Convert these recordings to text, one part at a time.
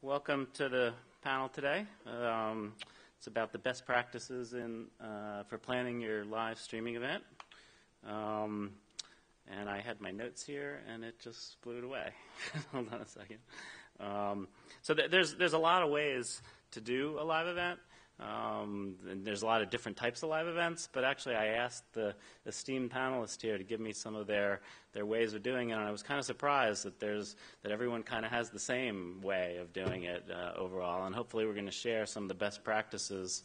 Welcome to the panel today. It's about the best practices for planning your live streaming event. And I had my notes here, and it just blew it away. Hold on a second. So there's a lot of ways to do a live event. And there's a lot of different types of live events, but actually I asked the esteemed panelists here to give me some of their ways of doing it, and I was kind of surprised that everyone kind of has the same way of doing it overall, and hopefully we're going to share some of the best practices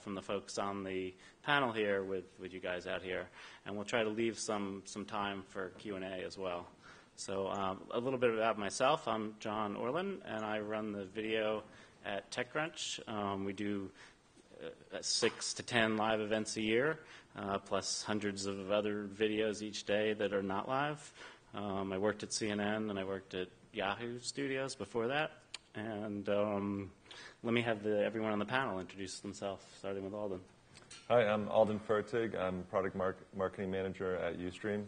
from the folks on the panel here with you guys out here, and we'll try to leave some time for Q&A as well. So a little bit about myself. I'm John Orland, and I run the video at TechCrunch. We do 6 to 10 live events a year, plus hundreds of other videos each day that are not live. I worked at CNN and I worked at Yahoo Studios before that. And let me have everyone on the panel introduce themselves, starting with Alden. Hi, I'm Alden Fertig. I'm Product Marketing Manager at Ustream.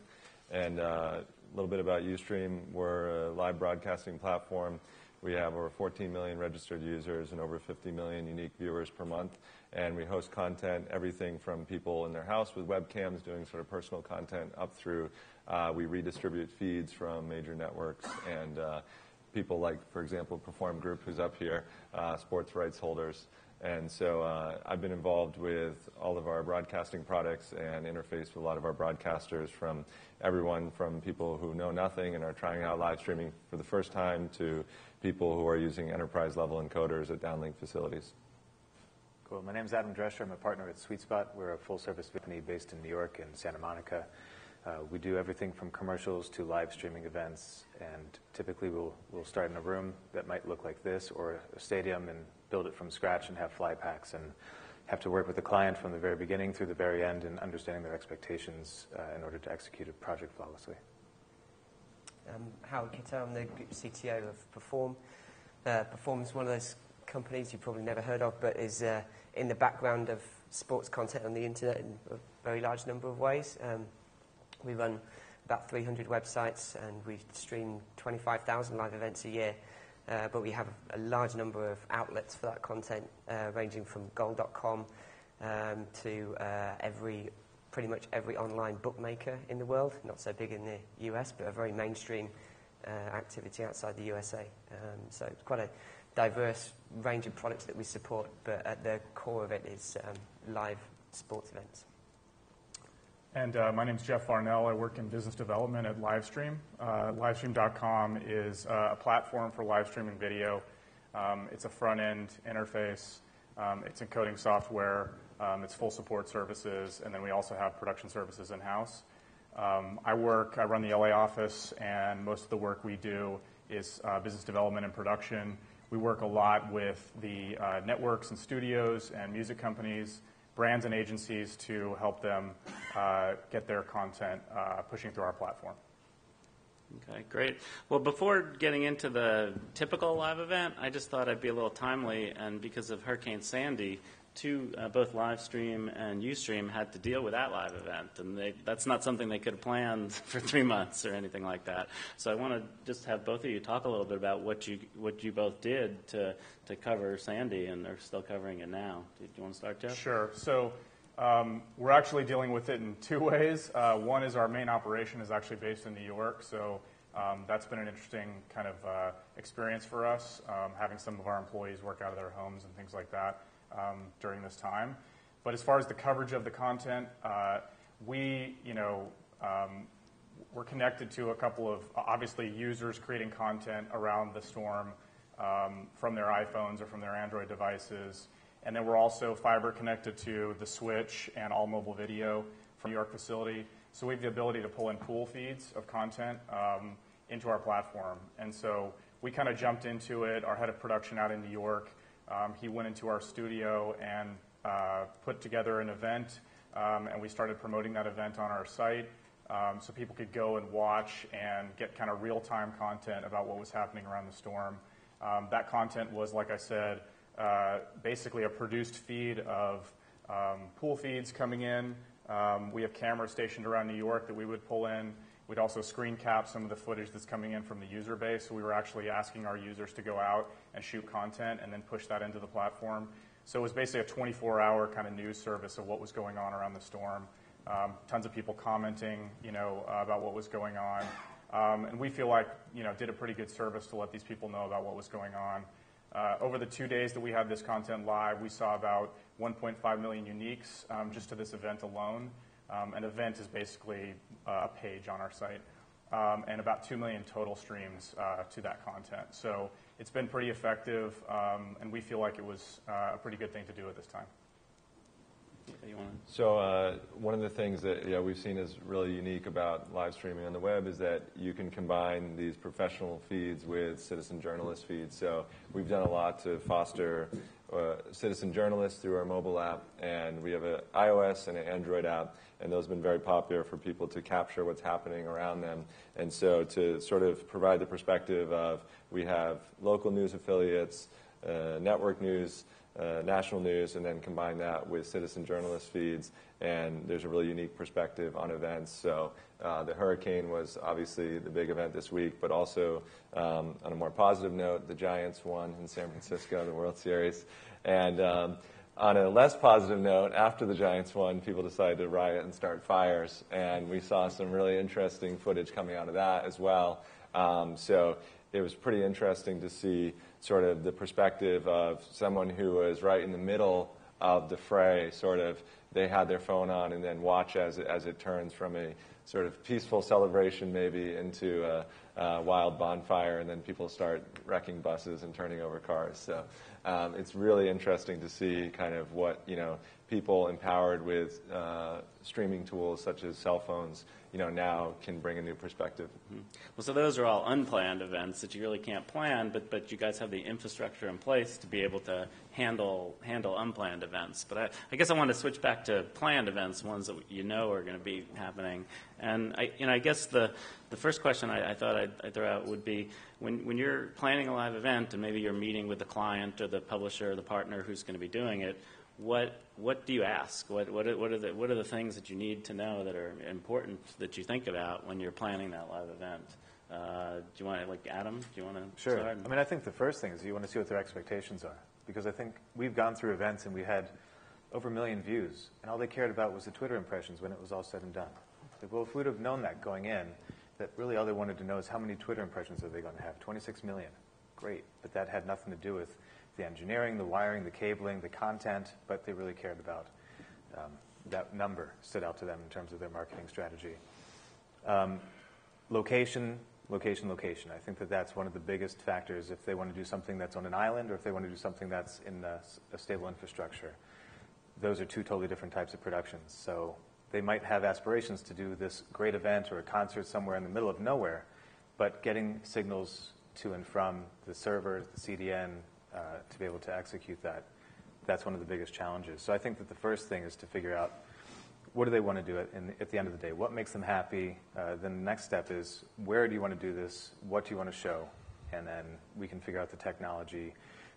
And a little bit about Ustream. We're a live broadcasting platform. We have over 14 million registered users and over 50 million unique viewers per month. And we host content, everything from people in their house with webcams doing sort of personal content up through we redistribute feeds from major networks and people like, for example, Perform Group, who's up here, sports rights holders. And so I've been involved with all of our broadcasting products and interface with a lot of our broadcasters, from everyone from people who know nothing and are trying out live streaming for the first time to people who are using enterprise-level encoders at downlink facilities. Cool. My name is Adam Drescher. I'm a partner at SweetSpot. We're a full-service company based in New York and Santa Monica. We do everything from commercials to live streaming events, and typically we'll start in a room that might look like this or a stadium and build it from scratch and have fly packs and have to work with the client from the very beginning through the very end and understanding their expectations in order to execute a project flawlessly. Howard Kittel, I'm the Group CTO of Perform. Perform is one of those companies you've probably never heard of, but is in the background of sports content on the internet in a very large number of ways. We run about 300 websites, and we stream 25,000 live events a year. But we have a large number of outlets for that content, ranging from goal.com to pretty much every online bookmaker in the world. Not so big in the US, but a very mainstream activity outside the USA. So it's quite a diverse range of products that we support, but at the core of it is live sports events. And my name is Jeff Farnell. I work in business development at Livestream. Livestream.com is a platform for live streaming video. It's a front-end interface. It's encoding software. It's full support services, and then we also have production services in-house. I run the LA office, and most of the work we do is business development and production. We work a lot with the networks and studios and music companies, brands and agencies to help them get their content pushing through our platform. Okay, great. Well, before getting into the typical live event, I just thought I'd be a little timely, and because of Hurricane Sandy, both Livestream and Ustream had to deal with that live event, and that's not something they could have planned for 3 months or anything like that. So I want to just have both of you talk a little bit about what you both did to cover Sandy, and they're still covering it now. Do you want to start, Jeff? Sure. So we're actually dealing with it in 2 ways. One is our main operation is actually based in New York, so that's been an interesting kind of experience for us, having some of our employees work out of their homes and things like that during this time. But as far as the coverage of the content, we're connected to a couple of, obviously, users creating content around the storm from their iPhones or from their Android devices. And then we're also fiber connected to the switch and all mobile video from the New York facility. So we have the ability to pull in pool feeds of content into our platform. And so we kind of jumped into it. Our head of production out in New York, he went into our studio and put together an event, and we started promoting that event on our site so people could go and watch and get kind of real-time content about what was happening around the storm. That content was, like I said, basically a produced feed of pool feeds coming in. We have cameras stationed around New York that we would pull in, We'd also screen cap some of the footage that's coming in from the user base. So we were actually asking our users to go out and shoot content and then push that into the platform. So it was basically a 24-hour kind of news service of what was going on around the storm. Tons of people commenting, about what was going on. And we feel like, did a pretty good service to let these people know about what was going on. Over the 2 days that we had this content live, we saw about 1.5 million uniques just to this event alone. An event is basically a page on our site, and about 2 million total streams to that content. So it's been pretty effective, and we feel like it was a pretty good thing to do at this time. So one of the things that we've seen is really unique about live streaming on the web is that you can combine these professional feeds with citizen journalist feeds. So we've done a lot to foster citizen journalists through our mobile app, and we have an iOS and an Android app, and those have been very popular for people to capture what's happening around them. And so to sort of provide the perspective of we have local news affiliates, network news, national news, and then combine that with citizen journalist feeds, and there's a really unique perspective on events. So the hurricane was obviously the big event this week, but also on a more positive note, the Giants won in San Francisco, the World Series. And on a less positive note, after the Giants won, people decided to riot and start fires, and we saw some really interesting footage coming out of that as well. So it was pretty interesting to see sort of the perspective of someone who was right in the middle of the fray, sort of they had their phone on and then watch as it turns from a sort of peaceful celebration maybe into a wild bonfire, and then people start wrecking buses and turning over cars. So it's really interesting to see kind of what, people empowered with streaming tools such as cell phones, now can bring a new perspective. Mm-hmm. Well, so those are all unplanned events that you really can't plan, but you guys have the infrastructure in place to be able to handle unplanned events. But I guess I want to switch back to planned events, ones that are going to be happening. And I guess the first question I thought I'd throw out would be when you're planning a live event and maybe you're meeting with the client or the publisher or the partner who's going to be doing it, what do you ask? What are the things that you need to know that are important that you think about when you're planning that live event? Do you want to, Adam? Do you want to Sure. start? I mean, I think the first thing is you want to see what their expectations are, because I think we've gone through events and we had over 1 million views, and all they cared about was the Twitter impressions when it was all said and done. Like, well, if we'd have known that going in, that really all they wanted to know is how many Twitter impressions are they going to have? 26 million. Great. But that had nothing to do with the engineering, the wiring, the cabling, the content, but they really cared about that number stood out to them in terms of their marketing strategy. Location. I think that's one of the biggest factors if they want to do something that's on an island or if they want to do something that's in a stable infrastructure. Those are two totally different types of productions. So they might have aspirations to do this great event or a concert somewhere in the middle of nowhere, but getting signals to and from the server, the CDN, to be able to execute that's one of the biggest challenges. So I think that the first thing is to figure out what do they want to do at the end of the day? What makes them happy? Then the next step is where do you want to do this? What do you want to show? And then we can figure out the technology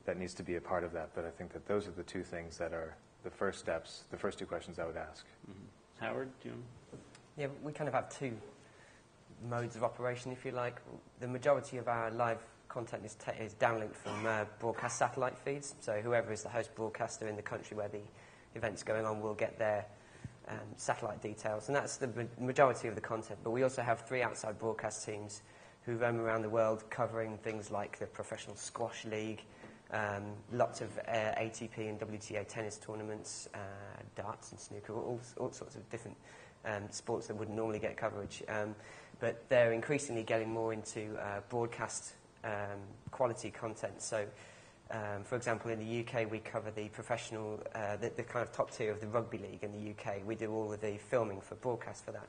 that needs to be a part of that. But I think that those are the two things that are the first steps, the first two questions I would ask. Mm-hmm. Howard, do you want to? Yeah, we kind of have two modes of operation, if you like. The majority of our live content is downlinked from broadcast satellite feeds. So whoever is the host broadcaster in the country where the event's going on will get their satellite details. And that's the majority of the content. But we also have 3 outside broadcast teams who roam around the world covering things like the Professional Squash League, lots of ATP and WTA tennis tournaments, darts and snooker, all sorts of different sports that wouldn't normally get coverage. But they're increasingly getting more into broadcast quality content. So, for example, in the UK, we cover the professional, the kind of top tier of the rugby league in the UK. We do all of the filming for broadcast for that.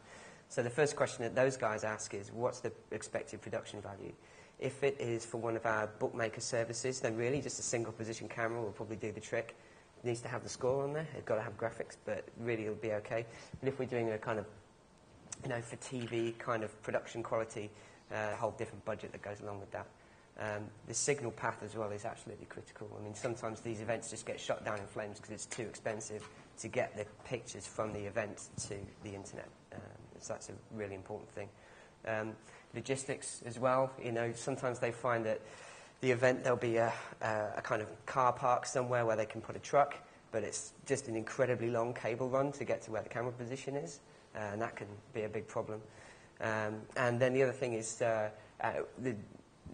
So the first question that those guys ask is, what's the expected production value? If it is for one of our bookmaker services, then really just a single position camera will probably do the trick. It needs to have the score on there. It's got to have graphics, but really it'll be okay. But if we're doing a kind of, for TV kind of production quality, a whole different budget that goes along with that. The signal path as well is absolutely critical. I mean, sometimes these events just get shot down in flames because it's too expensive to get the pictures from the event to the internet. So that's a really important thing. Logistics as well. Sometimes they find that the event, there'll be a kind of car park somewhere where they can put a truck, but it's just an incredibly long cable run to get to where the camera position is, and that can be a big problem. And then the other thing is the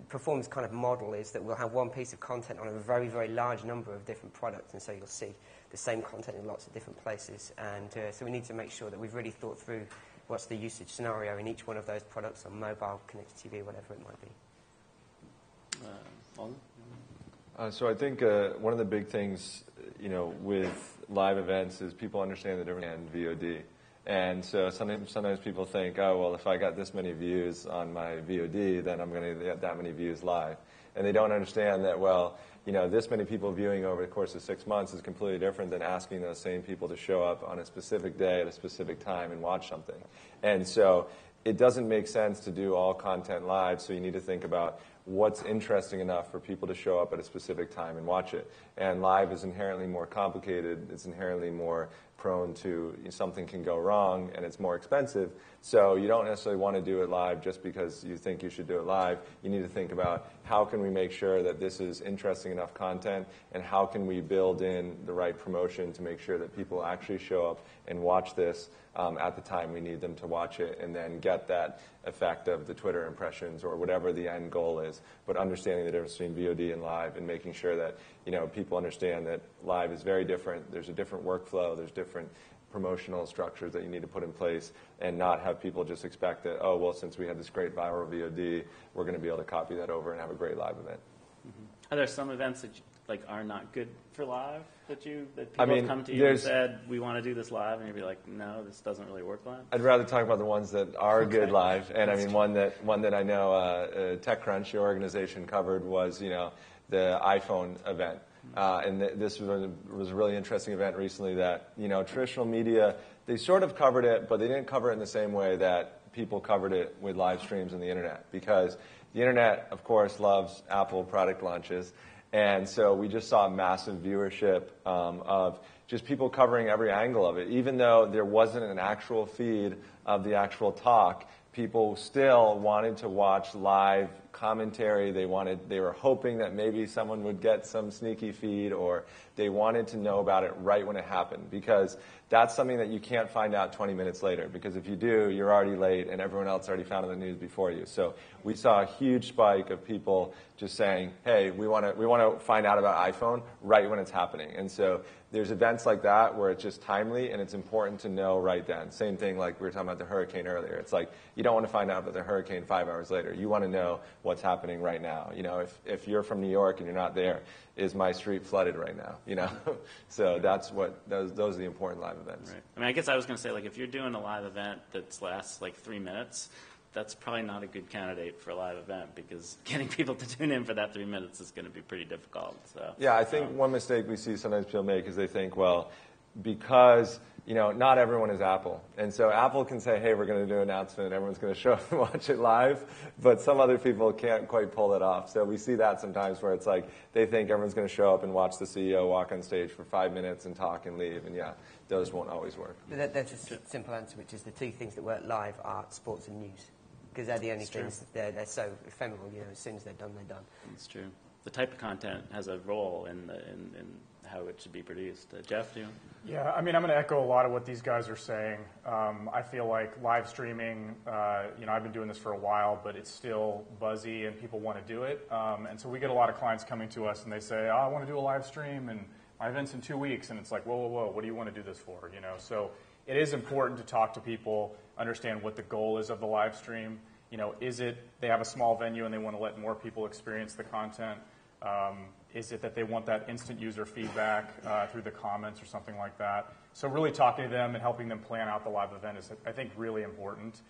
Perform's kind of model is that we'll have one piece of content on a very, very large number of different products, and so you'll see the same content in lots of different places. And so we need to make sure that we've really thought through what's the usage scenario in each one of those products on mobile, connected TV, whatever it might be. Alden? So I think one of the big things, with live events is people understand the difference in VOD. And so sometimes people think, oh, well, if I got this many views on my VOD, then I'm going to get that many views live. And they don't understand that, well, this many people viewing over the course of 6 months is completely different than asking those same people to show up on a specific day at a specific time and watch something. And so it doesn't make sense to do all content live, so you need to think about what's interesting enough for people to show up at a specific time and watch it. And live is inherently more complicated. It's inherently more prone to something can go wrong, and it's more expensive. So you don't necessarily want to do it live just because you think you should do it live. You need to think about how can we make sure that this is interesting enough content, and how can we build in the right promotion to make sure that people actually show up and watch this at the time we need them to watch it, and then get that effect of the Twitter impressions or whatever the end goal is. But understanding the difference between VOD and live, and making sure that people understand that live is very different. There's a different workflow. There's different promotional structures that you need to put in place, and not have people just expect that, oh, well, since we had this great viral VOD, we're going to be able to copy that over and have a great live event. Mm-hmm. Are there some events that are not good for live that people have come to you and said, we want to do this live, and you'd be like, no, this doesn't really work live? I'd rather talk about the ones that are good live. And one that I know TechCrunch, your organization, covered was the iPhone event. And this was a really interesting event recently that traditional media, they sort of covered it, but they didn't cover it in the same way that people covered it with live streams on the internet, because the internet, of course, loves Apple product launches. And so we just saw a massive viewership of just people covering every angle of it. Even though there wasn't an actual feed of the actual talk, people still wanted to watch live commentary. They were hoping that maybe someone would get some sneaky feed, or they wanted to know about it right when it happened, because that's something that you can't find out 20 minutes later, because if you do, you're already late and everyone else already found it in the news before you. So we saw a huge spike of people just saying, hey, we want to find out about iPhone right when it's happening. And so there's events like that where it's just timely and it's important to know right then. Same thing like we were talking about the hurricane earlier. It's like you don't want to find out about the hurricane 5 hours later. You want to know what's happening right now. If you're from New York and you're not there, is my street flooded right now? So those are the important live events. Right. I guess I was going to say, if you're doing a live event that lasts 3 minutes, that's probably not a good candidate for a live event, because getting people to tune in for that 3 minutes is going to be pretty difficult. So yeah, I think one mistake we see sometimes people make is they think, well, because not everyone is Apple. And so Apple can say, hey, we're going to do an announcement, and everyone's going to show up and watch it live, but some other people can't quite pull it off. So we see that sometimes where it's like they think everyone's going to show up and watch the CEO walk on stage for 5 minutes and talk and leave, and those won't always work. That's just a simple answer, which is the two things that work live are sports and news, because they're the only things, they're so ephemeral, as soon as they're done, they're done. That's true. The type of content has a role in how it should be produced. Jeff, do you? Yeah, I'm going to echo a lot of what these guys are saying. I feel like live streaming, I've been doing this for a while, but it's still buzzy and people want to do it. And so we get a lot of clients coming to us and they say, I want to do a live stream and my event's in 2 weeks. And it's like, whoa, what do you want to do this for? So it is important to talk to people, understand what the goal is of the live stream. Is it they have a small venue and they want to let more people experience the content? Is it that they want that instant user feedback through the comments or something like that? So really talking to them and helping them plan out the live event is, I think, really important.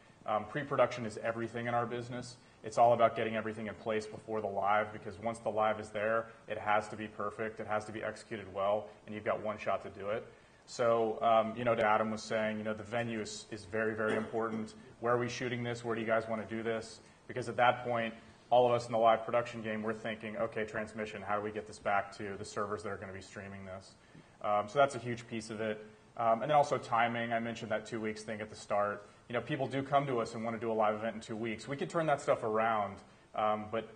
Pre-production is everything in our business. It's all about getting everything in place before the live, because once the live is there, it has to be perfect, it has to be executed well, and you've got one shot to do it. So, to Adam was saying, the venue is very, very important. Where are we shooting this? Where do you guys want to do this? Because at that point, all of us in the live production game, we're thinking, okay, transmission, how do we get this back to the servers that are going to be streaming this? So that's a huge piece of it. And then also timing. I mentioned that 2 weeks thing at the start. people do come to us and want to do a live event in 2 weeks. We could turn that stuff around. But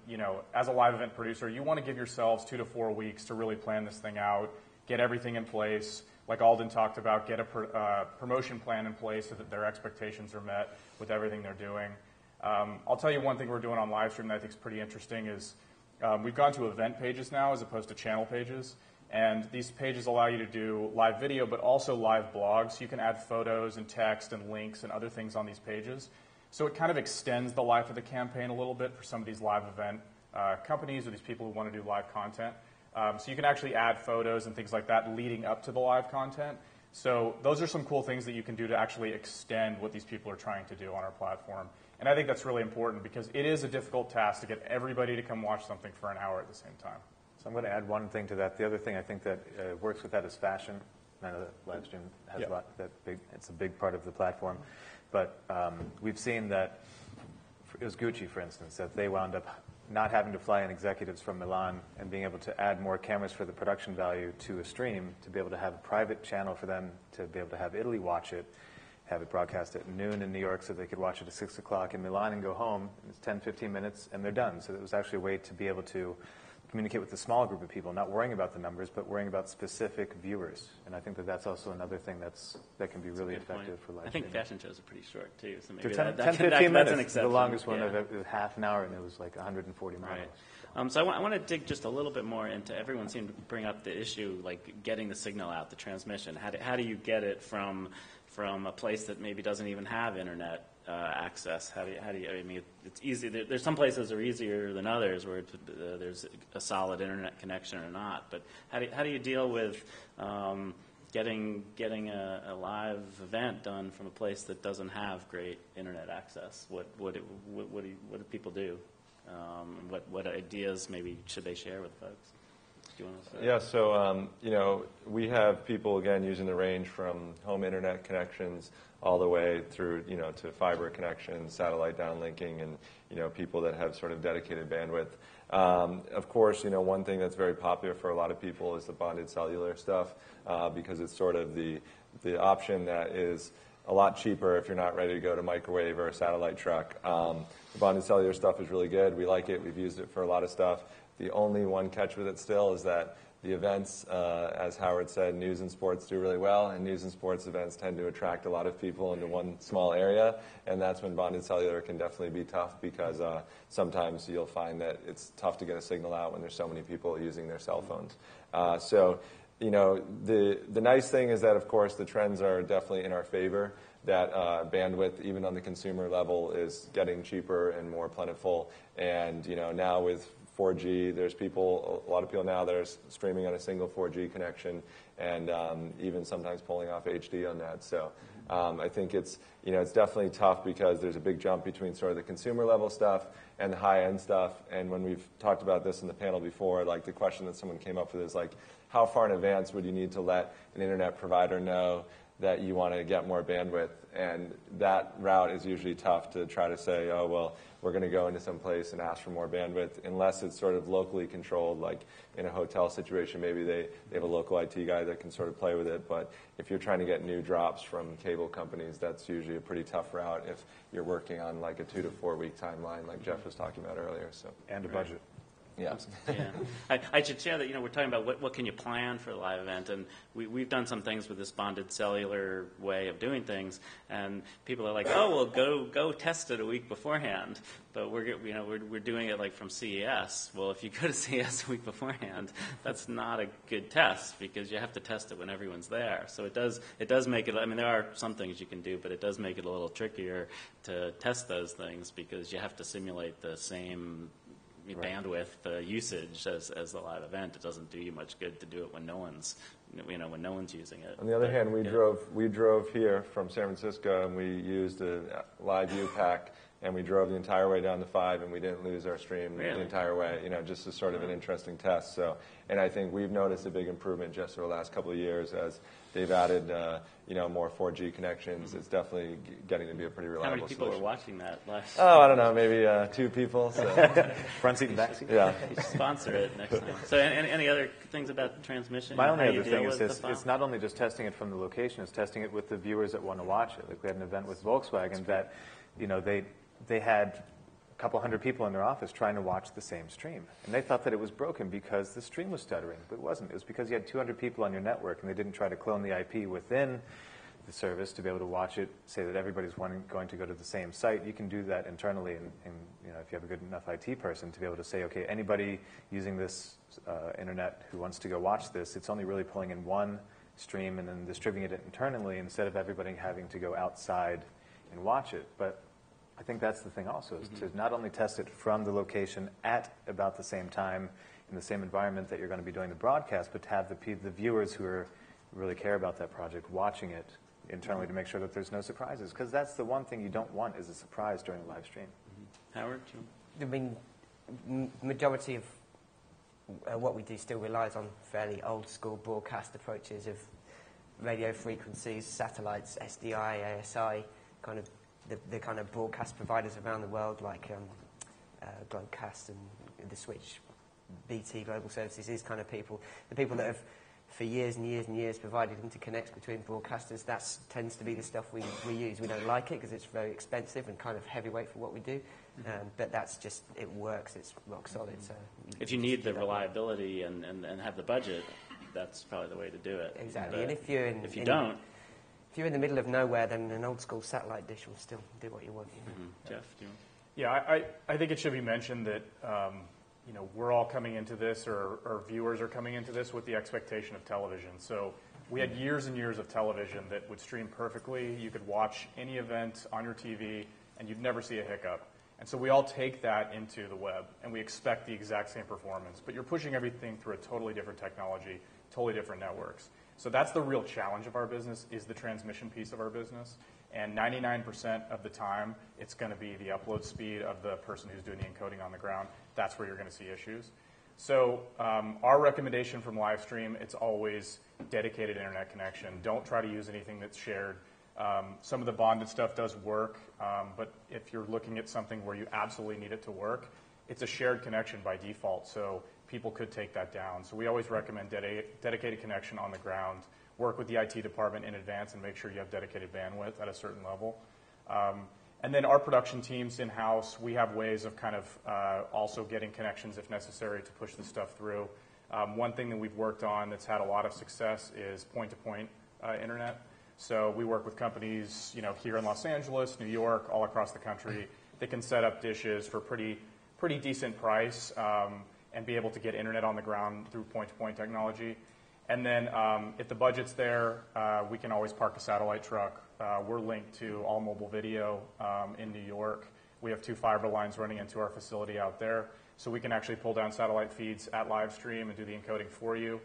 as a live event producer, you want to give yourselves 2 to 4 weeks to really plan this thing out, get everything in place. Like Alden talked about, get a promotion plan in place so that their expectations are met with everything they're doing. I'll tell you one thing we're doing on Livestream that I think is pretty interesting is we've gone to event pages now as opposed to channel pages. And these pages allow you to do live video, but also live blogs. You can add photos and text and links and other things on these pages. So it kind of extends the life of the campaign a little bit for some of these live event companies or these people who want to do live content. So you can actually add photos and things like that leading up to the live content. So those are some cool things that you can do to actually extend what these people are trying to do on our platform. And I think that's really important because it is a difficult task to get everybody to come watch something for an hour at the same time. So I'm going to add one thing to that. The other thing I think that works with that is fashion. I know that Livestream has a lot, it's a big part of the platform. But we've seen that, it was Gucci, for instance, that they wound up not having to fly in executives from Milan and being able to add more cameras for the production value to a stream to be able to have a private channel for them to be able to have Italy watch it, have it broadcast at noon in New York so they could watch it at 6 o'clock in Milan and go home. It's 10, 15 minutes and they're done. So it was actually a way to be able to communicate with a small group of people, not worrying about the numbers, but worrying about specific viewers. And I think that that's also another thing that can be really effective for live I think streaming. fashion shows are pretty short, too. So maybe They're 10, that 15 that's minutes. an exception. The longest one Yeah. I've ever, half an hour, and it was like 140 miles. Right. So I want to dig just a little bit more into, everyone seemed to bring up the issue, like getting the signal out, the transmission. How do you get it from a place that maybe doesn't even have internet access? How do you, I mean, it's easy. There's some places that are easier than others where there's a solid internet connection or not. But how do you deal with getting a live event done from a place that doesn't have great internet access? What do people do? What ideas maybe should they share with folks? Do you want to say? Yeah, so we have people again using the range from home internet connections all the way through to fiber connections, satellite downlinking, and people that have sort of dedicated bandwidth. Of course, one thing that's very popular for a lot of people is the bonded cellular stuff because it's sort of the option that is a lot cheaper if you're not ready to go to microwave or a satellite truck. The bonded cellular stuff is really good. We like it. We've used it for a lot of stuff. The only one catch with it still is that the events, as Howard said, news and sports do really well, and news and sports events tend to attract a lot of people into one small area, and that's when bonded cellular can definitely be tough because sometimes you'll find that it's tough to get a signal out when there's so many people using their cell phones. The nice thing is that, of course, the trends are definitely in our favor, that bandwidth, even on the consumer level, is getting cheaper and more plentiful, and now with 4G, there's a lot of people now that are streaming on a single 4G connection and even sometimes pulling off HD on that. So I think it's definitely tough because there's a big jump between sort of the consumer level stuff and the high-end stuff. And when we've talked about this in the panel before, like the question that someone came up with is like, how far in advance would you need to let an internet provider know that you want to get more bandwidth? And that route is usually tough to try to say, oh, well, we're going to go into some place and ask for more bandwidth, unless it's sort of locally controlled, like in a hotel situation, maybe they have a local IT guy that can sort of play with it. But if you're trying to get new drops from cable companies, that's usually a pretty tough route if you're working on like a 2 to 4 week timeline like Jeff was talking about earlier. So And a budget. Yeah. Yeah. I should share that, we're talking about what can you plan for a live event, and we've done some things with this bonded cellular way of doing things, and people are like, oh, well, go test it a week beforehand, but we're doing it like from CES. Well, if you go to CES a week beforehand, that's not a good test because you have to test it when everyone's there. So it does make it, I mean, there are some things you can do, but it does make it a little trickier to test those things because you have to simulate the same bandwidth usage as the live event. It doesn't do you much good to do it when no one's using it. On the other hand, we drove here from San Francisco and we used a live view pack and we drove the entire way down to 5, and we didn't lose our stream the Really? entire way, just as sort of an interesting test. So, and I think we've noticed a big improvement just over the last couple of years as they've added, more 4G connections. It's definitely getting to be a pretty How reliable many people solution. are watching that live? Oh, I don't know, maybe 2 people. So. Front seat and back seat? Yeah. You should sponsor it next time. So any other things about transmission? My only How you other deal thing is with this, the it's not only just testing it from the location, it's testing it with the viewers that want to watch it. Like we had an event with Volkswagen that, they had a couple hundred people in their office trying to watch the same stream. And they thought that it was broken because the stream was stuttering, but it wasn't. It was because you had 200 people on your network and they didn't try to clone the IP within the service to be able to watch it, say that everybody's going to go to the same site. You can do that internally, and if you have a good enough IT person to be able to say, okay, anybody using this internet who wants to go watch this, it's only really pulling in one stream and then distributing it internally instead of everybody having to go outside and watch it. But I think that's the thing also, is to not only test it from the location at about the same time in the same environment that you're going to be doing the broadcast, but to have the viewers who really care about that project watching it internally to make sure that there's no surprises. Because that's the one thing you don't want, is a surprise during a live stream. Howard? I mean, majority of what we do still relies on fairly old school broadcast approaches of radio frequencies, satellites, SDI, ASI, kind of the kind of broadcast providers around the world like Globecast and the Switch, BT Global Services, these kind of people, the people that have for years and years and years provided interconnects between broadcasters. That tends to be the stuff we use. We don't like it because it's very expensive and kind of heavyweight for what we do, but that's just, it works, it's rock solid. So If you need the reliability and have the budget, that's probably the way to do it. Exactly, But and if you're if you don't, if you're in the middle of nowhere, then an old school satellite dish will still do what you want. Jeff, do you want? Yeah, I think it should be mentioned that we're all coming into this, or viewers are coming into this with the expectation of television. So we had years and years of television that would stream perfectly. You could watch any event on your TV, and you'd never see a hiccup. And so we all take that into the web, and we expect the exact same performance. But you're pushing everything through a totally different technology, totally different networks. So that's the real challenge of our business, is the transmission piece of our business. And 99% of the time, it's going to be the upload speed of the person who's doing the encoding on the ground. That's where you're going to see issues. So our recommendation from Livestream, it's always dedicated internet connection. Don't try to use anything that's shared. Some of the bonded stuff does work, but if you're looking at something where you absolutely need it to work, it's a shared connection by default, so people could take that down. So we always recommend dedicated connection on the ground. Work with the IT department in advance and make sure you have dedicated bandwidth at a certain level. And then our production teams in-house, we have ways of kind of also getting connections if necessary to push the stuff through. One thing that we've worked on that's had a lot of success is point-to-point internet. So we work with companies, here in Los Angeles, New York, all across the country. They can set up dishes for pretty decent price and be able to get internet on the ground through point-to-point technology. And then if the budget's there, we can always park a satellite truck. We're linked to all mobile video in New York. We have 2 fiber lines running into our facility out there. So we can actually pull down satellite feeds at Livestream and do the encoding for you.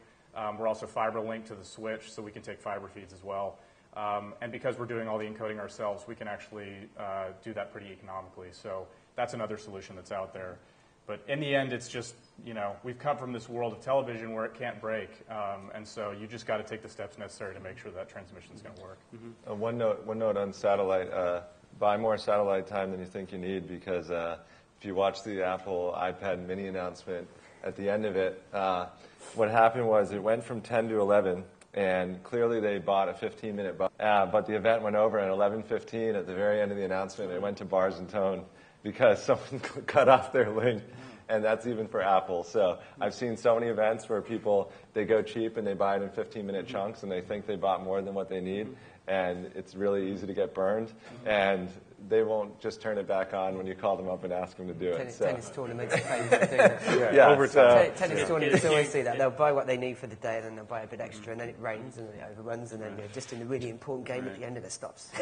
We're also fiber linked to the switch, so we can take fiber feeds as well. And because we're doing all the encoding ourselves, we can actually do that pretty economically. So that's another solution that's out there. But in the end, it's just, we've come from this world of television where it can't break. And so you just got to take the steps necessary to make sure that transmission is going to work. Mm-hmm. One note on satellite. Buy more satellite time than you think you need, because if you watch the Apple iPad mini announcement, at the end of it, what happened was it went from 10 to 11. And clearly they bought a 15-minute but the event went over at 11:15 at the very end of the announcement. It went to bars and tone because someone cut off their link, and that's even for Apple. So I've seen so many events where they go cheap and they buy it in 15-minute chunks, and they think they bought more than what they need, and it's really easy to get burned. And they won't just turn it back on when you call them up and ask them to do it. Tennis tournaments are famous for doing that. Yeah, tennis tournaments always do that. They'll buy what they need for the day, and then they'll buy a bit extra, and then it rains, and it overruns, and then just in the really important game at the end of it stops.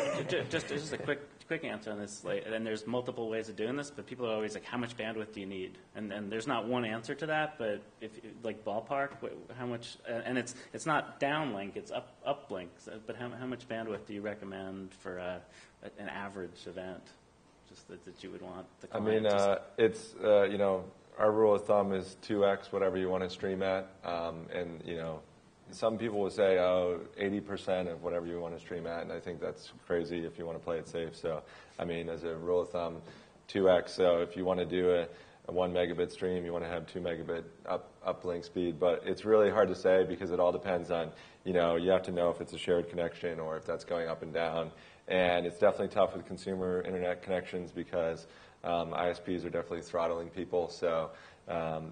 Just a quick answer on this. And there's multiple ways of doing this, but people are always like, how much bandwidth do you need? And there's not one answer to that, but if like ballpark, how much? And it's not downlink, it's uplink. But how much bandwidth do you recommend for an average event? just that you would want the I client mean, to it's, our rule of thumb is 2x whatever you want to stream at. And, some people will say, 80% of whatever you want to stream at, and I think that's crazy if you want to play it safe. So, I mean, as a rule of thumb, 2x. So if you want to do a 1 megabit stream, you want to have 2 megabit uplink speed. But it's really hard to say because it all depends on, you have to know if it's a shared connection or if that's going up and down. And it's definitely tough with consumer internet connections because ISPs are definitely throttling people. So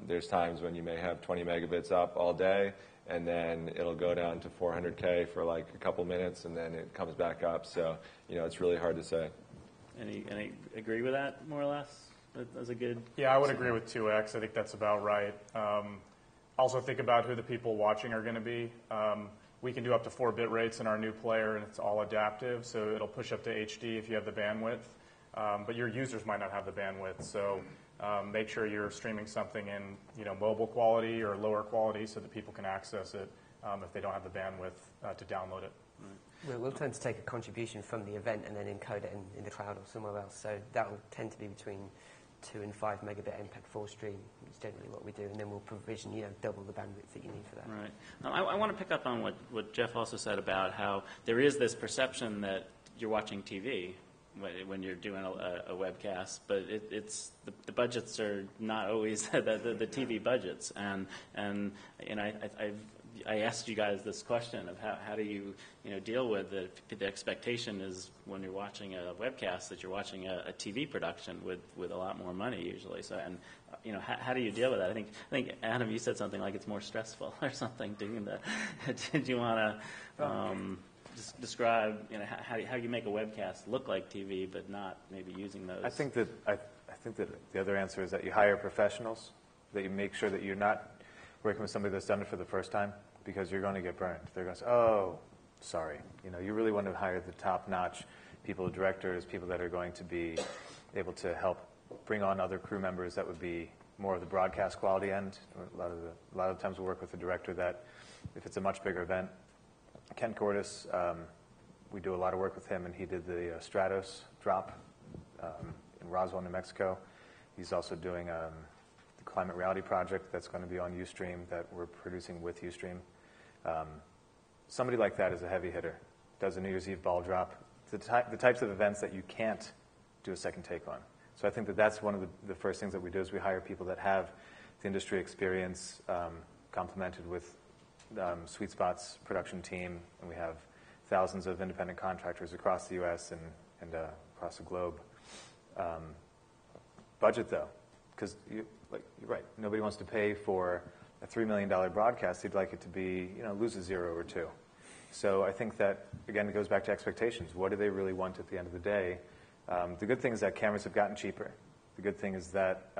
there's times when you may have 20 megabits up all day, and then it'll go down to 400K for like a couple minutes, and then it comes back up. So, it's really hard to say. Any agree with that, more or less? That's a good... Yeah, I would agree with 2x. I think that's about right. Also think about who the people watching are going to be. We can do up to 4 bit rates in our new player, and it's all adaptive, so it'll push up to HD if you have the bandwidth. But your users might not have the bandwidth, so make sure you're streaming something in mobile quality or lower quality so that people can access it if they don't have the bandwidth to download it. We'll tend to take a contribution from the event and then encode it in the cloud or somewhere else. So that will tend to be between 2 and 5 megabit MPEG-4 stream. It's generally what we do, and then we'll provision double the bandwidth that you need for that. Right. I want to pick up on what Jeff also said about how there is this perception that you're watching TV when you're doing a webcast, but it's the budgets are not always the TV budgets, and I asked you guys this question of how do you deal with the expectation is when you're watching a webcast that you're watching a TV production with a lot more money usually. So how do you deal with that? I think Adam, you said something like it's more stressful or something doing that. Did you want to describe how you make a webcast look like TV but not maybe using those? I think that the other answer is that you hire professionals, that you make sure that you're not working with somebody that's done it for the first time, because you're going to get burned. They're going to say, "Oh, sorry." You really want to hire the top-notch people, directors, people that are going to be able to help bring on other crew members that would be more of the broadcast quality end. A lot of times we work with a director that, if it's a much bigger event, Ken Cordes, we do a lot of work with him, and he did the Stratos drop in Roswell, New Mexico. He's also doing the Climate Reality Project that's going to be on Ustream that we're producing with Ustream. Somebody like that is a heavy hitter, does a New Year's Eve ball drop, the types of events that you can't do a second take on. So I think that's one of the first things that we do is we hire people that have the industry experience complemented with Sweet Spot's production team, and we have thousands of independent contractors across the U.S. and across the globe. Budget, though, because you're right, nobody wants to pay for a $3 million broadcast. They'd like it to be, lose a 0 or 2. So I think that, again, it goes back to expectations. What do they really want at the end of the day? The good thing is that cameras have gotten cheaper. The good thing is that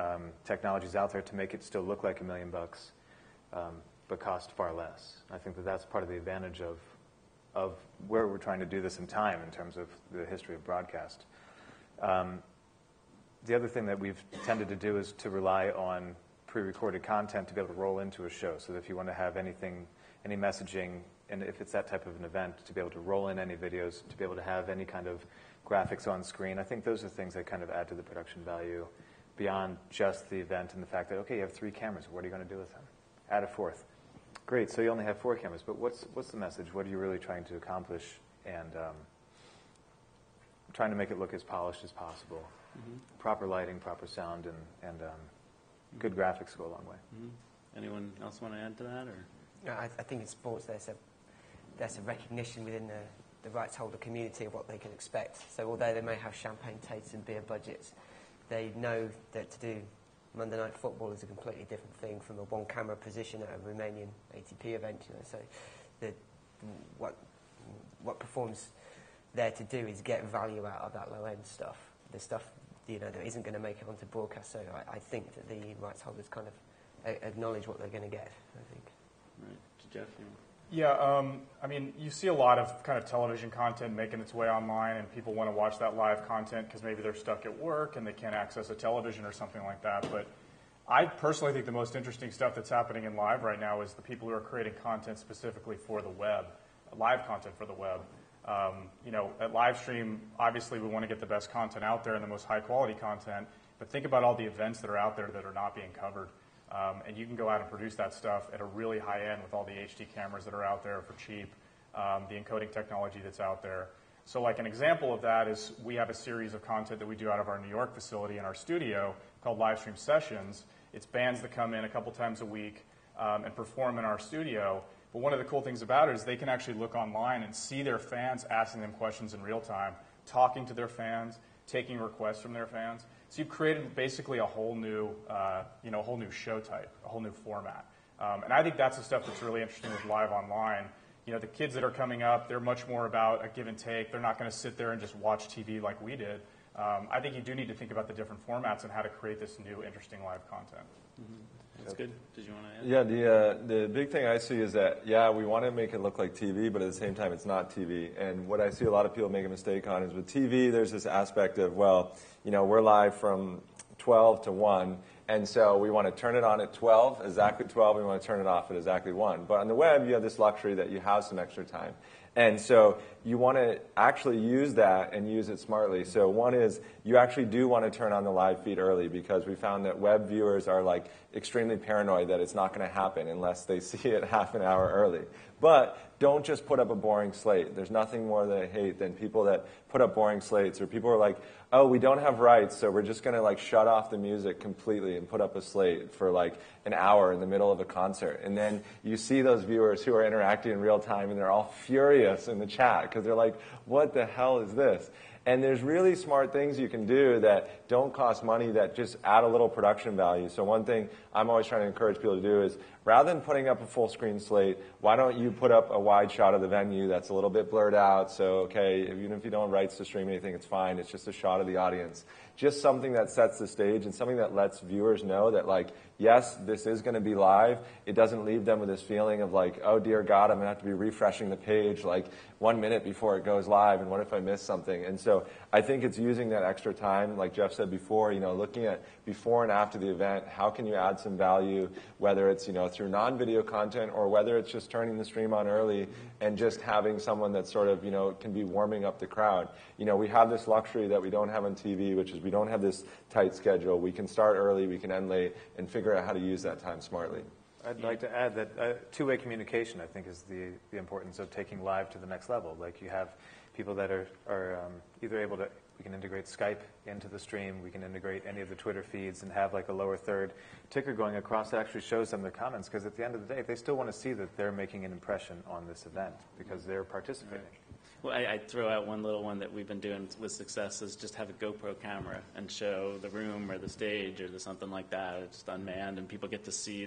technology is out there to make it still look like $1 million, but cost far less. I think that's part of the advantage of where we're trying to do this in time in terms of the history of broadcast. The other thing that we've tended to do is to rely on pre-recorded content to be able to roll into a show. So that if you want to have any messaging, and if it's that type of an event, to be able to roll in any videos, to be able to have any kind of graphics on screen, I think those are things that kind of add to the production value beyond just the event and the fact that, okay, you have 3 cameras. What are you going to do with them? Add a 4th. Great, so you only have 4 cameras, but what's the message? What are you really trying to accomplish? And trying to make it look as polished as possible. Mm-hmm. Proper lighting, proper sound, and good graphics go a long way. Mm-hmm. Anyone else want to add to that? Or? Yeah, I think in sports there's a recognition within the rights holder community of what they can expect. So although they may have champagne tastes and beer budgets, they know that to do Monday Night Football is a completely different thing from a one-camera position at a Romanian ATP event. So what Perform's there to do is get value out of that low-end stuff, the stuff that isn't going to make it onto broadcast. So I think that the rights holders kind of acknowledge what they're going to get, I think. Right. Jeff? Yeah, I mean, you see a lot of kind of television content making its way online, and people want to watch that live content because maybe they're stuck at work and they can't access a television or something like that. But I personally think the most interesting stuff that's happening in live right now is the people who are creating content specifically for the web, live content for the web. At Livestream, obviously we want to get the best content out there and the most high-quality content, but think about all the events that are out there that are not being covered. And you can go out and produce that stuff at a really high end with all the HD cameras that are out there for cheap, the encoding technology that's out there. So like an example of that is we have a series of content that we do out of our New York facility in our studio called Livestream Sessions. It's bands that come in a couple times a week and perform in our studio. But one of the cool things about it is they can actually look online and see their fans asking them questions in real time, talking to their fans, taking requests from their fans. So you've created basically a whole new show type, a whole new format. And I think that's the stuff that's really interesting with live online. The kids that are coming up, they're much more about a give and take. They're not going to sit there and just watch TV like we did. I think you do need to think about the different formats and how to create this new, interesting live content. Mm-hmm. That's good. Did you want to add? Yeah, the big thing I see is that, we want to make it look like TV, but at the same time, it's not TV. And what I see a lot of people make a mistake on is with TV, there's this aspect of, we're live from 12 to 1, and so we want to turn it on at 12, exactly 12, we want to turn it off at exactly 1. But on the web, you have this luxury that you have some extra time. And so you want to actually use that and use it smartly. So one is you actually do want to turn on the live feed early because we found that web viewers are extremely paranoid that it's not going to happen unless they see it half an hour early. But don't just put up a boring slate. There's nothing more that I hate than people that put up boring slates or people are like, oh, we don't have rights, so we're just going to shut off the music completely and put up a slate for an hour in the middle of a concert. And then you see those viewers who are interacting in real time and they're all furious in the chat because they're like, what the hell is this? And there's really smart things you can do that don't cost money that just add a little production value. So one thing I'm always trying to encourage people to do is rather than putting up a full screen slate, why don't you put up a wide shot of the venue that's a little bit blurred out? So, even if you don't have rights to stream anything, it's fine. It's just a shot of the audience. Just something that sets the stage and something that lets viewers know that, yes, this is going to be live. It doesn't leave them with this feeling of oh, dear God, I'm going to have to be refreshing the page 1 minute before it goes live, and what if I miss something? And so I think it's using that extra time, like Jeff said before, looking at before and after the event, how can you add some value, whether it's, through non-video content or whether it's just turning the stream on early and just having someone that sort of, can be warming up the crowd. We have this luxury that we don't have on TV, which is we don't have this tight schedule. We can start early, we can end late, and figure out how to use that time smartly. I'd like to add that two-way communication, I think, is the importance of taking live to the next level. You have people that are either able to, we can integrate Skype into the stream, we can integrate any of the Twitter feeds and have a lower third ticker going across that actually shows them their comments, because at the end of the day, they still want to see that they're making an impression on this event because they're participating. Right. Well, I'd throw out one little one that we've been doing with success is just have a GoPro camera and show the room or the stage or something like that. It's just unmanned, and people get to see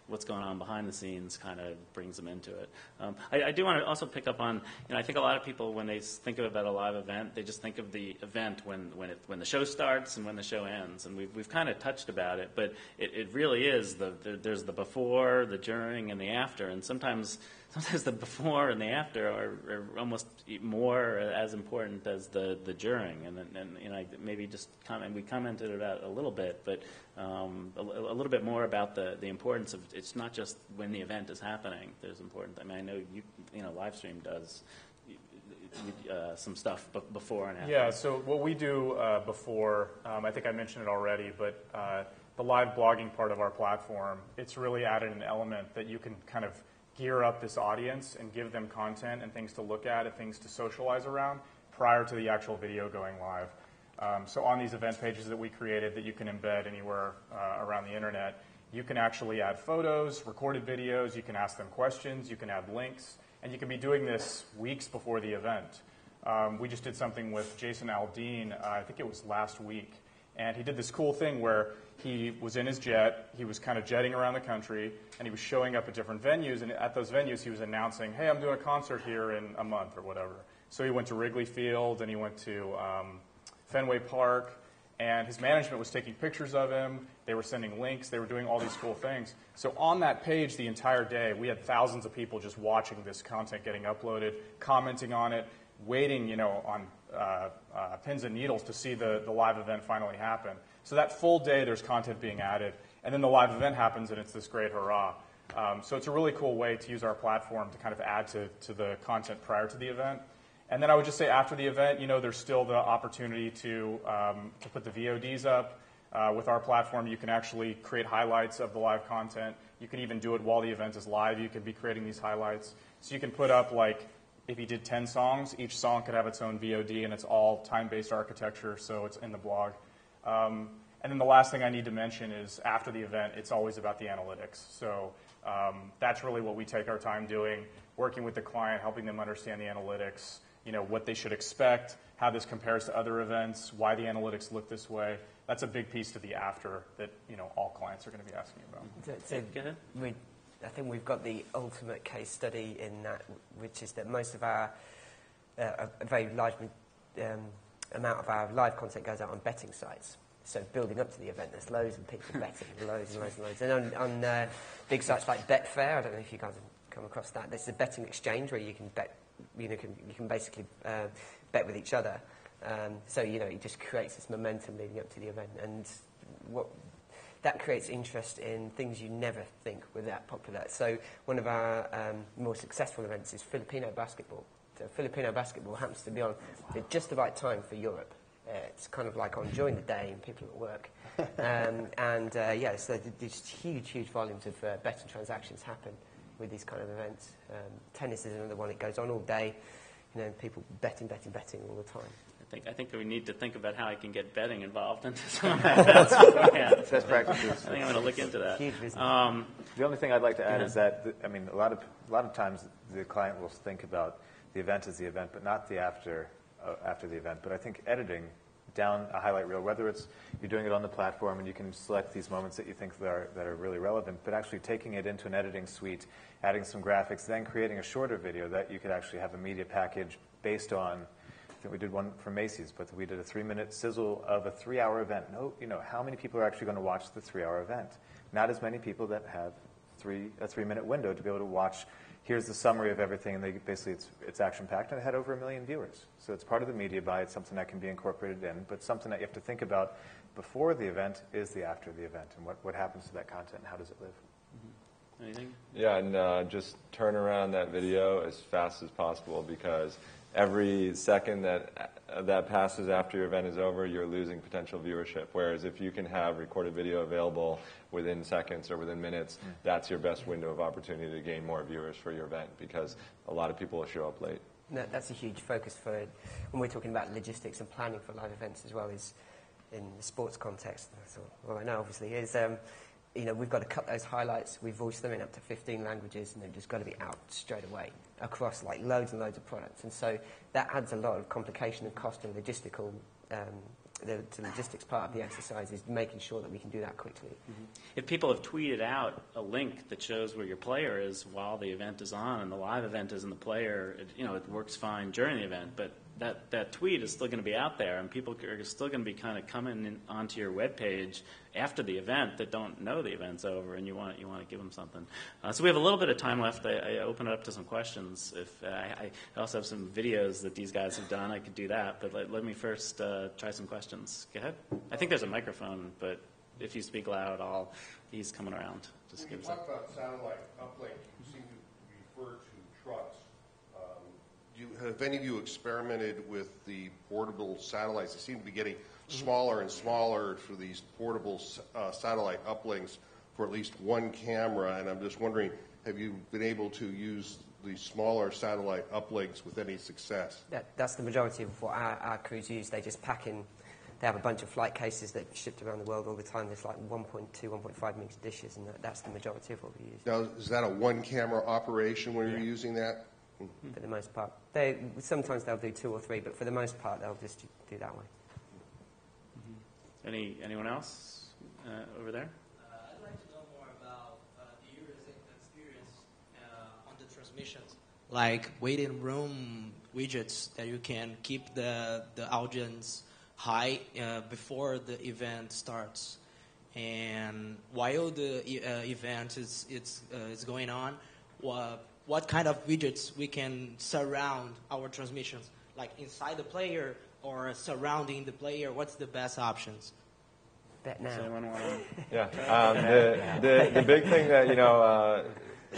what's going on behind the scenes. Kind of brings them into it. I do want to also pick up on, I think a lot of people when they think about a live event, they just think of the event when the show starts and when the show ends, and we've kind of touched about it, but it really is there's the before, the during, and the after, and sometimes the before and the after are almost more as important as the during, and maybe just we commented about a little bit, but a little bit more about the importance of it's not just when the event is happening. There's important. I know live stream does some stuff before and after. Yeah. So what we do before, I think I mentioned it already, but the live blogging part of our platform, it's really added an element that you can kind of gear up this audience and give them content and things to look at and things to socialize around prior to the actual video going live. So on these event pages that we created that you can embed anywhere around the internet, you can actually add photos, recorded videos, you can ask them questions, you can add links, and you can be doing this weeks before the event. We just did something with Jason Aldean, I think it was last week, and he did this cool thing where he was in his jet, he was kind of jetting around the country, and he was showing up at different venues, and at those venues he was announcing, hey, I'm doing a concert here in a month or whatever. So he went to Wrigley Field, and he went to Fenway Park, and his management was taking pictures of him, they were sending links, they were doing all these cool things. So on that page the entire day, we had thousands of people just watching this content getting uploaded, commenting on it, waiting, on pins and needles to see the live event finally happen. So that full day, there's content being added, and then the live event happens, and it's this great hurrah. So it's a really cool way to use our platform to kind of add to the content prior to the event. And then I would just say after the event, there's still the opportunity to put the VODs up. With our platform, you can actually create highlights of the live content. You can even do it while the event is live. You could be creating these highlights. So you can put up, like, if you did 10 songs, each song could have its own VOD, and it's all time-based architecture, so it's in the blog. And then the last thing I need to mention is after the event, it's always about the analytics. So that's really what we take our time doing, working with the client, helping them understand the analytics, what they should expect, how this compares to other events, why the analytics look this way. That's a big piece to the after that all clients are going to be asking about. So Go ahead. I think we've got the ultimate case study in that, which is that most of our, a very large amount of our live content goes out on betting sites. So building up to the event, there's loads of people betting, loads and loads and loads. And on big sites like Betfair, I don't know if you guys have come across that. There's a betting exchange where you can bet, you can basically bet with each other. So it just creates this momentum leading up to the event, and that creates interest in things you never think were that popular. So one of our more successful events is Filipino basketball. So Filipino basketball happens to be on at just the right time for Europe. It's kind of like on during the day and people at work. So these huge volumes of betting transactions happen with these kind of events. Tennis is another one. It goes on all day. People betting all the time. I think we need to think about how I can get betting involved in some of my bets beforehand. Best practices. I think I'm going to look into that. Huge business. The only thing I'd like to add is that, a lot of times the client will think about the event as the event, but not the after the event. But I think editing down a highlight reel, whether it's you're doing it on the platform and you can select these moments that you think that are really relevant, but actually taking it into an editing suite, adding some graphics, then creating a shorter video that you could actually have a media package based on. I think we did one for Macy's, but we did a 3-minute sizzle of a 3-hour event. How many people are actually going to watch the 3-hour event? Not as many people that have a 3-minute window to be able to watch. Here's the summary of everything, and basically it's action-packed, and it had over 1 million viewers. So it's part of the media buy. It's something that can be incorporated in, but something that you have to think about before the event is the after the event, and what happens to that content, and how does it live? Mm-hmm. Anything? Yeah, and just turn around that video as fast as possible, because every second that passes after your event is over, you're losing potential viewership. Whereas if you can have recorded video available within seconds or within minutes, that's your best window of opportunity to gain more viewers for your event, because a lot of people will show up late. No, that's a huge focus for when we're talking about logistics and planning for live events as well, is in the sports context. So, well, I know obviously is we've got to cut those highlights. We voice them in up to 15 languages, and they've just got to be out straight away across like loads and loads of products. And so that adds a lot of complication and cost and logistical. The logistics part of the exercise is making sure that we can do that quickly. Mm-hmm. If people have tweeted out a link that shows where your player is while the event is on, and the live event is in the player, it works fine during the event, but that tweet is still going to be out there, and people are still going to be kind of coming onto your webpage after the event that don't know the event's over, and you want to give them something. So we have a little bit of time left. I open it up to some questions. If I also have some videos that these guys have done, I could do that. But let me first try some questions. Go ahead. I think there's a microphone, but if you speak loud, he's coming around. Just when you talk about satellite uplink, you seem to refer to trucks. Have any of you experimented with the portable satellites? They seem to be getting smaller and smaller for these portable satellite uplinks for at least one camera, and I'm just wondering, have you been able to use the smaller satellite uplinks with any success? That's the majority of what our crews use. They just pack in. They have a bunch of flight cases that are shipped around the world all the time. There's like 1.2, 1.5 meter dishes, and that's the majority of what we use. Now, is that a one-camera operation when you're using that? For the most part. Sometimes they'll do 2 or 3, but for the most part, they'll just do that way. Mm-hmm. Anyone else over there? I'd like to know more about the user experience on the transmissions, like waiting room widgets that you can keep the audience high before the event starts, and while the event is going on. What kind of widgets we can surround our transmissions, like inside the player or surrounding the player? What's the best options? Bet now. Does anyone want to? Yeah. The big thing that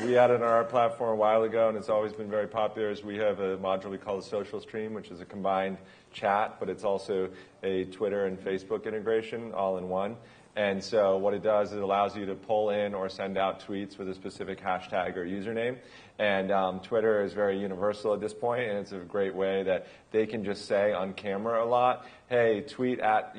we added on our platform a while ago, and it's always been very popular, is we have a module we call the Social Stream, which is a combined chat, but it's also a Twitter and Facebook integration all in one. And so what it does is it allows you to pull in or send out tweets with a specific hashtag or username. And Twitter is very universal at this point, and it's a great way that they can just say on camera a lot, hey, tweet at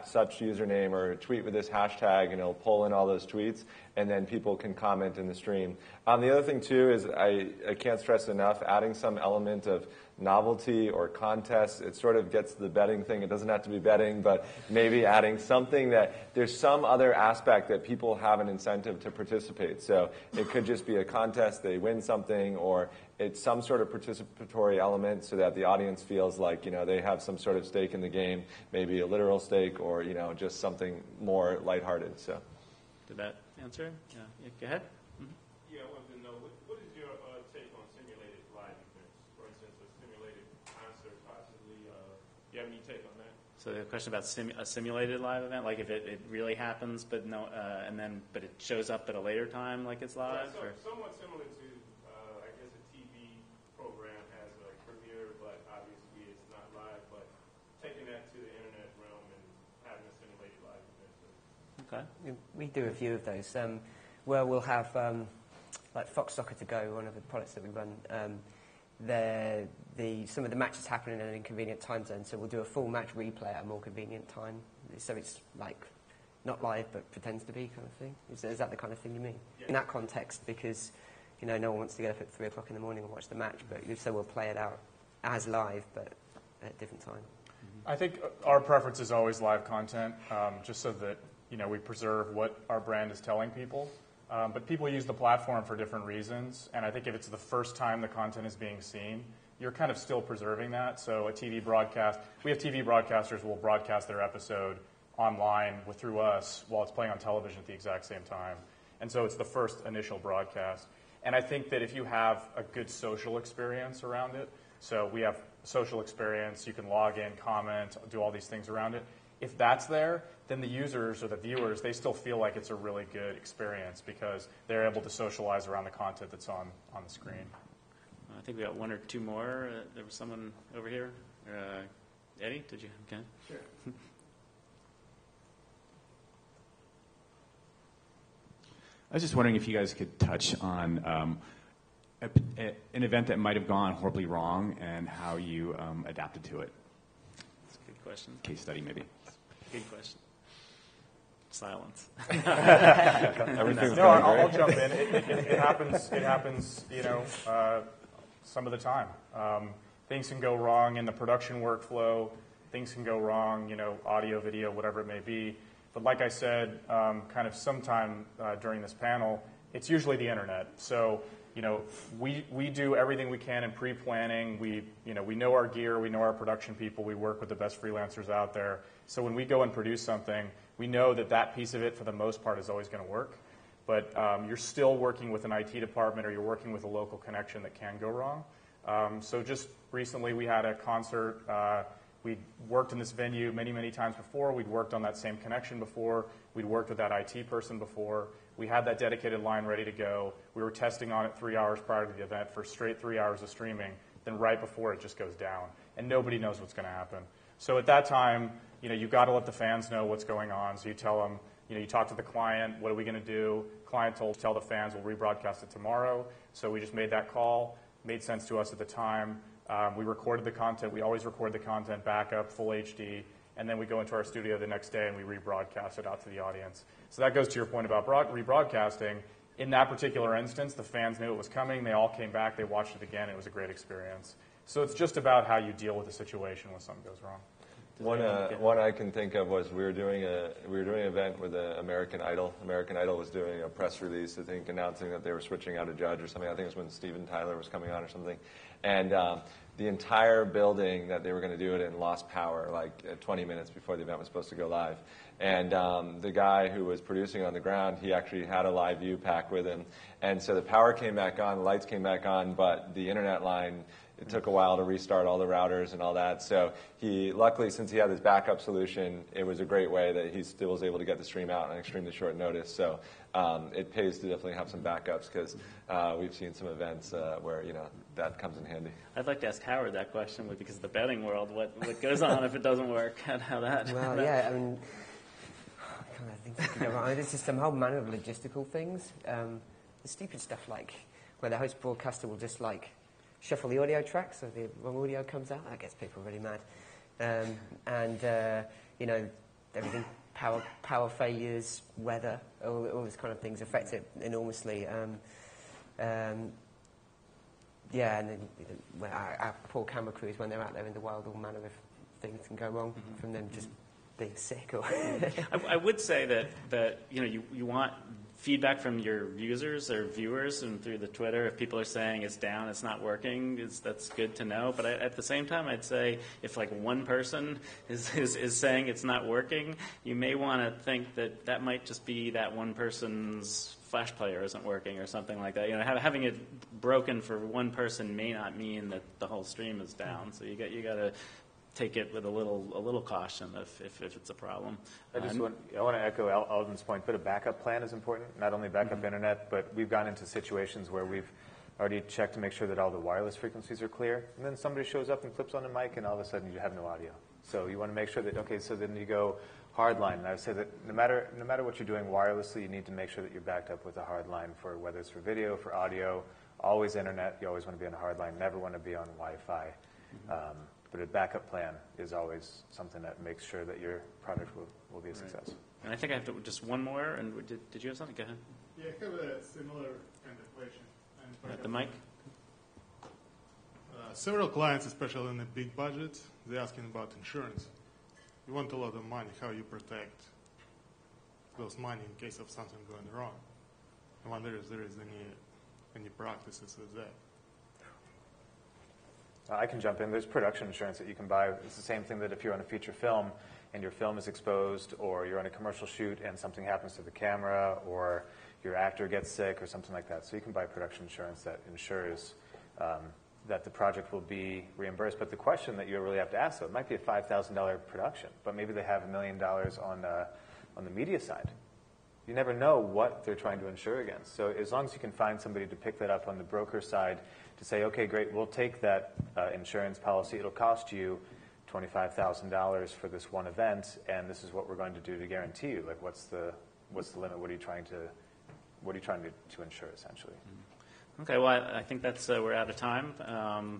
such username or tweet with this hashtag, and it'll pull in all those tweets, and then people can comment in the stream. The other thing, too, is I can't stress enough, adding some element of novelty or contest. It sort of gets to the betting thing. It doesn't have to be betting, but maybe adding something that there's some other aspect that people have an incentive to participate. So it could just be a contest, they win something, or it's some sort of participatory element so that the audience feels like, they have some sort of stake in the game, maybe a literal stake or, just something more lighthearted. So, did that answer? Yeah, go ahead. Yeah, I wanted to know, what is your take on simulated live events? For instance, a simulated concert, possibly. Do you have any take on that? So the question about a simulated live event, like if it really happens, but but it shows up at a later time, like it's live. Yeah, somewhat similar to, I guess, a TV program has a premiere, but obviously it's not live. But taking that to the internet realm and having a simulated live event. Okay. We do a few of those. Where we'll have like Fox Soccer to Go, one of the products that we run. Some of the matches happen in an inconvenient time zone, so we'll do a full match replay at a more convenient time. So it's like not live but pretends to be kind of thing. Is that the kind of thing you mean? Yeah. In that context, because no one wants to get up at 3 o'clock in the morning and watch the match, but so we'll play it out as live but at a different time. I think our preference is always live content, just so that we preserve what our brand is telling people. But people use the platform for different reasons, and I think if it's the first time the content is being seen, you're kind of still preserving that. So a TV broadcast, we have TV broadcasters who will broadcast their episode online through us while it's playing on television at the exact same time. And so it's the first initial broadcast. And I think that if you have a good social experience around it, so we have social experience, you can log in, comment, do all these things around it. If that's there, then the users or the viewers, they still feel like it's a really good experience because they're able to socialize around the content that's on the screen. I think we got one or two more. There was someone over here. Eddie, did you? Okay. Sure. I was just wondering if you guys could touch on an event that might have gone horribly wrong and how you adapted to it. That's a good question. Case study, maybe. Good question. Silence. Everything's no, going I'll great. jump in. It happens. It happens. Some of the time, things can go wrong in the production workflow. Things can go wrong. Audio, video, whatever it may be. But like I said, kind of sometime during this panel, it's usually the internet. So we do everything we can in pre-planning. We know our gear. We know our production people. We work with the best freelancers out there. So when we go and produce something, we know that piece of it, for the most part, is always going to work. But you're still working with an IT department or you're working with a local connection that can go wrong. So just recently we had a concert. We'd worked in this venue many, many times before. We'd worked on that same connection before. We'd worked with that IT person before. We had that dedicated line ready to go. We were testing on it 3 hours prior to the event for straight 3 hours of streaming. Then right before it just goes down. And nobody knows what's going to happen. So at that time, you've got to let the fans know what's going on. So you tell them, you talk to the client, what are we going to do? Client tell the fans we'll rebroadcast it tomorrow. So we just made that call. Made sense to us at the time. We recorded the content. We always record the content back up, full HD. And then we go into our studio the next day and we rebroadcast it out to the audience. So that goes to your point about rebroadcasting. In that particular instance, the fans knew it was coming. They all came back. They watched it again. It was a great experience. So it's just about how you deal with the situation when something goes wrong. One I can think of was we were doing an event with American Idol. American Idol was doing a press release, I think, announcing that they were switching out a judge or something. I think it was when Steven Tyler was coming on or something. And the entire building that they were going to do it in lost power, like 20 minutes before the event was supposed to go live. And the guy who was producing on the ground, he actually had a live view pack with him. And so the power came back on, the lights came back on, but the internet line it took a while to restart all the routers and all that. So luckily, since he had this backup solution, it was a great way that he still was able to get the stream out on extremely short notice. So it pays to definitely have some backups because we've seen some events where that comes in handy. I'd like to ask Howard that question because of the betting world. What goes on if it doesn't work, and how that? Well, yeah, I mean, kind of things that can go wrong. There's just some whole manner of logistical things. The stupid stuff like where the host broadcaster will just like shuffle the audio tracks so the wrong audio comes out. That gets people really mad. Everything, power failures, weather, all these kind of things affect it enormously. And then our poor camera crews, when they're out there in the wild, all manner of things can go wrong from them just being sick. Or I would say that you want feedback from your users or viewers and through the Twitter. If people are saying it's down, it's not working, that's good to know. But at the same time, I'd say if like one person is saying it's not working, you may want to think that might just be that one person's Flash player isn't working or something like that. Having it broken for one person may not mean that the whole stream is down. So you got to take it with a little caution if it's a problem. I want to echo Alden's point, but a backup plan is important. Not only backup internet, but we've gone into situations where we've already checked to make sure that all the wireless frequencies are clear, and then somebody shows up and flips on a mic, and all of a sudden you have no audio. So you want to make sure that, okay, so then you go hardline. And I would say that no matter what you're doing wirelessly, you need to make sure that you're backed up with a hardline for whether it's for video, for audio, always internet. You always want to be on a hardline, never want to be on Wi-Fi. But a backup plan is always something that makes sure that your product will be a success. Right. And I think I have just one more. And did you have something? Go ahead. Yeah, I have a similar kind of question. The mic? Several clients, especially in the big budgets, they're asking about insurance. You want a lot of money. How you protect those money in case of something going wrong? I wonder if there is any practices with that. I can jump in. There's production insurance that you can buy. It's the same thing that if you're on a feature film and your film is exposed, or you're on a commercial shoot and something happens to the camera, or your actor gets sick or something like that. So you can buy production insurance that ensures that the project will be reimbursed. But the question that you really have to ask, though, it might be a $5,000 production, but maybe they have $1 million on the media side. You never know what they're trying to insure against. So as long as you can find somebody to pick that up on the broker side to say, okay, great, we'll take that insurance policy. It'll cost you $25,000 for this one event, and this is what we're going to do to guarantee you. Like, what's the limit? What are you trying to insure, essentially? Okay, well, I think that's we're out of time,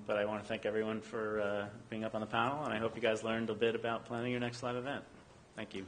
but I want to thank everyone for being up on the panel, and I hope you guys learned a bit about planning your next live event. Thank you.